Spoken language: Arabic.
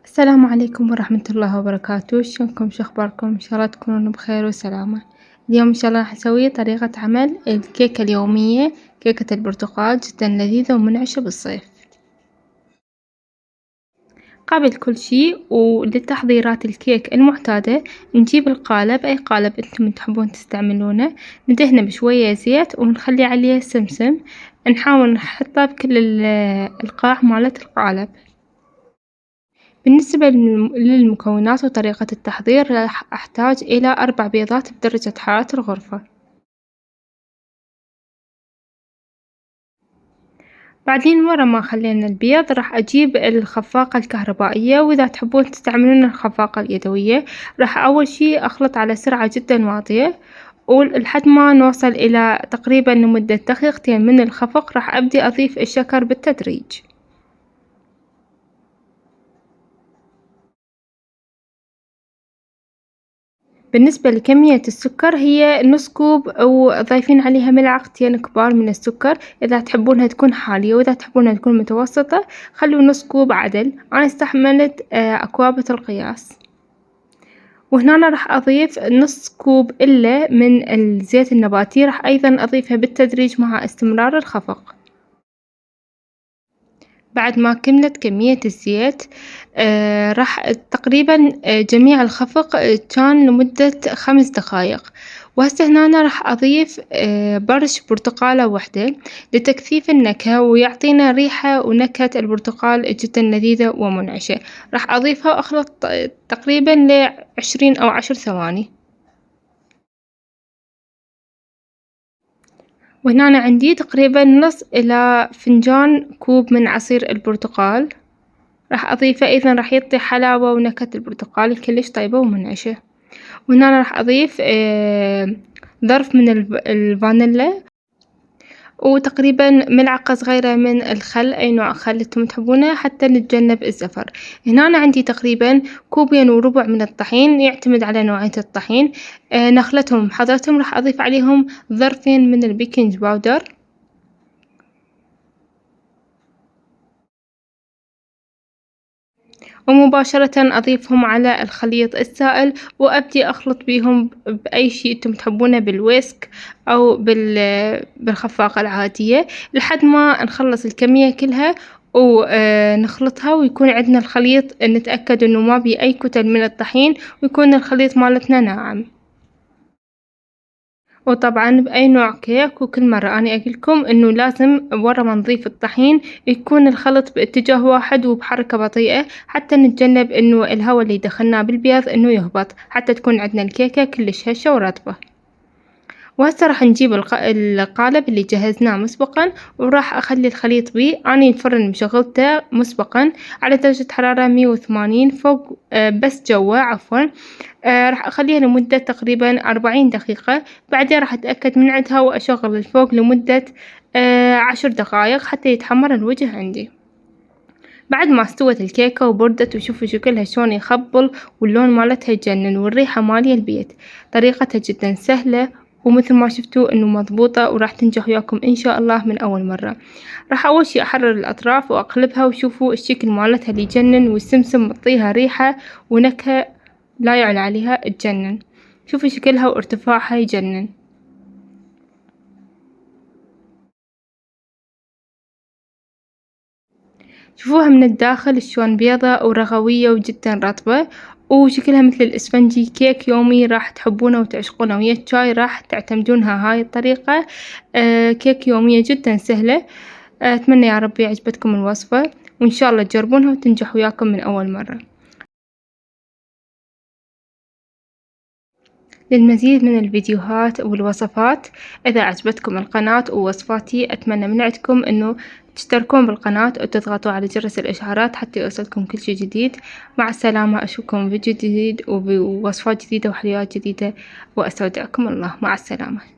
السلام عليكم ورحمة الله وبركاته، شلونكم شو أخباركم؟ إن شاء الله تكونون بخير وسلامة. اليوم إن شاء الله راح أسوي طريقة عمل الكيكة اليومية، كيكة البرتقال جدا لذيذة ومنعشة بالصيف. قبل كل شي ولتحضيرات الكيك المعتادة نجيب القالب، أي قالب انتم تحبون تستعملونه، ندهنه بشوية زيت ونخلي عليه سمسم، نحاول نحطه بكل القاع مالت القالب. بالنسبة للمكونات وطريقة التحضير راح أحتاج إلى 4 بيضات بدرجة حرارة الغرفة. بعدين ورا ما خلينا البيض راح أجيب الخفاقة الكهربائية، وإذا تحبون تستعملون الخفاقة اليدوية راح أول شي أخلط على سرعة جدا واطية، ولحد ما نوصل إلى تقريبا لمدة دقيقتين من الخفق راح أبدي أضيف الشكر بالتدريج. بالنسبة لكمية السكر هي نص كوب، وضايفين عليها ملعقتين كبار من السكر إذا تحبونها تكون حالية، وإذا تحبونها تكون متوسطة خلوا نص كوب عدل. أنا استحملت أكوابة القياس. وهنا أنا راح أضيف نص كوب إلا من الزيت النباتي، راح أيضا أضيفها بالتدريج مع استمرار الخفق. بعد ما كملت كمية الزيت راح تقريبا جميع الخفق كان لمدة 5 دقايق. وهسه هنا أنا راح أضيف برش برتقالة واحدة لتكثيف النكهة ويعطينا ريحة ونكهة البرتقال جدا لذيذة ومنعشة. راح أضيفها وأخلط تقريبا ل20 أو 10 ثواني. وهنا أنا عندي تقريبا نص إلى فنجان كوب من عصير البرتقال، راح أضيفه أيضا راح يعطي حلاوة ونكهة البرتقال كلش طيبة ومنعشة. وهنا أنا راح أضيف ظرف من الفانيلا، وتقريبا ملعقة صغيرة من الخل، أي نوع خل انتم تحبونه حتى نتجنب الزفر. هنا أنا عندي تقريبا كوبين وربع من الطحين، يعتمد على نوعية الطحين. نخلتهم حضرتهم راح أضيف عليهم ظرفين من البيكنج باودر، ومباشرة أضيفهم على الخليط السائل وأبدي أخلط بيهم بأي شي انتم تحبونه، بالويسك أو بالخفاقة العادية، لحد ما نخلص الكمية كلها ونخلطها ويكون عندنا الخليط نتأكد إنه ما بيه أي كتل من الطحين، ويكون الخليط مالتنا ناعم. وطبعا بأي نوع كيك، وكل مرة أنا أقولكم إنه لازم ورا ما نضيف الطحين يكون الخلط باتجاه واحد وبحركة بطيئة، حتى نتجنب إنه الهواء اللي دخلناه بالبيض إنه يهبط، حتى تكون عندنا الكيكة كلش هشة ورطبة. وهسه راح نجيب القالب اللي جهزناه مسبقا، وراح أخلي الخليط بيه. أنا الفرن مشغلته مسبقا على درجة حرارة 180 فوق بس جوا عفوا. راح أخليها لمدة تقريبا 40 دقيقة. بعدين راح أتأكد من عندها وأشغل الفوق لمدة 10 دقايق حتى يتحمر الوجه عندي. بعد ما استوت الكيكة وبردت، وشوفوا شكلها شلون يخبل، واللون مالتها يجنن، والريحة مالية البيت. طريقتها جدا سهلة، ومثل ما شفتوا انه مضبوطة وراح تنجح وياكم ان شاء الله من اول مرة. راح اول شي احرر الاطراف واقلبها، وشوفوا الشكل مالتها اللي يجنن، والسمسم مطيها ريحة ونكهة لا يعلى عليها، تجنن. شوفوا شكلها وارتفاعها يجنن. شوفوها من الداخل شلون بيضة ورغوية وجدا رطبة، وشكلها مثل الإسفنجي. كيك يومي راح تحبونه وتعشقونه، ويا الشاي راح تعتمدونها هاي الطريقة. كيك يومية جدا سهلة. أتمنى يا ربي عجبتكم الوصفة، وإن شاء الله تجربونها وتنجح وياكم من أول مرة. للمزيد من الفيديوهات والوصفات، إذا عجبتكم القناة ووصفاتي، أتمنى من عندكم إنه تشتركون بالقناة وتضغطوا على جرس الإشعارات حتى يوصلكم كل شي جديد. مع السلامة، أشوفكم فيديو جديد وبوصفات جديدة وحلويات جديدة، وأستودعكم الله. مع السلامة.